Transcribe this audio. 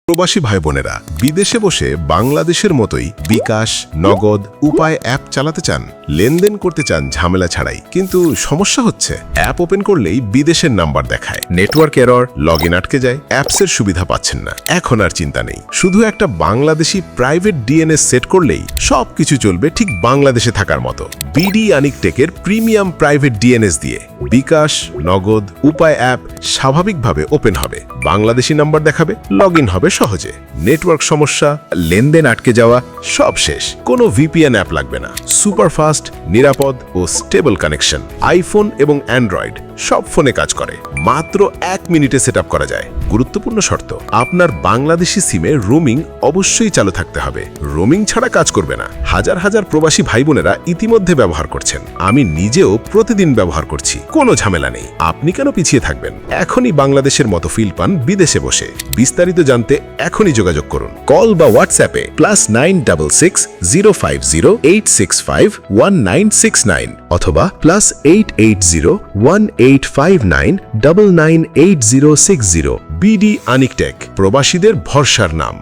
প্রবাসী ভাই বোনেরা বিদেশে বসে বাংলাদেশের মতোই বিকাশ, নগদ, উপায় অ্যাপ চালাতে চান, লেনদেন করতে চান ঝামেলা ছাড়াই, কিন্তু সমস্যা হচ্ছে অ্যাপ ওপেন করলেই বিদেশের নাম্বার দেখায়, নেটওয়ার্ক এরর, লগইন আটকে যায়, অ্যাপসের সুবিধা পাচ্ছেন না। এখন আর চিন্তা নেই, শুধু একটা বাংলাদেশি প্রাইভেট ডিএনএস সেট করলেই সবকিছু চলবে ঠিক বাংলাদেশে থাকার মতো। বিডি আনিক টেকের প্রিমিয়াম প্রাইভেট ডিএনএস দিয়ে বিকাশ, নগদ, উপায় অ্যাপ স্বাভাবিকভাবে ওপেন হবে, বাংলাদেশি নাম্বার দেখাবে, লগইন হবে সহজে। নেটওয়ার্ক সমস্যা, লেনদেন আটকে যাওয়া সব শেষ। কোনো ভিপিএন অ্যাপ লাগবে না। সুপারফাস্ট, নিরাপদ ও স্টেবল কানেকশন। আইফোন এবং অ্যান্ড্রয়েড সব ফোনে কাজ করে, মাত্র 1 মিনিটে সেট করা যায়। গুরুত্বপূর্ণ শর্ত, আপনার বাংলাদেশি সিমে রোমিং অবশ্যই চালু থাকতে হবে। রোমিং ছাড়া কাজ করবে না। হাজার হাজার প্রবাসী ভাই বোনেরা ইতিমধ্যে ব্যবহার করছেন, আমি নিজেও প্রতিদিন ব্যবহার করছি, কোনো ঝামেলা নেই। আপনি কেন পিছিয়ে থাকবেন? এখনই বাংলাদেশের মতো ফিল পান বিদেশে বসে। বিস্তারিত জানতে এখনই যোগাযোগ করুন। কল বা হোয়াটসঅ্যাপে +966 050 865 1969 অথবা +880 1859 998060। বিডি আনিক টেক, প্রবাসীদের ভরসার নাম।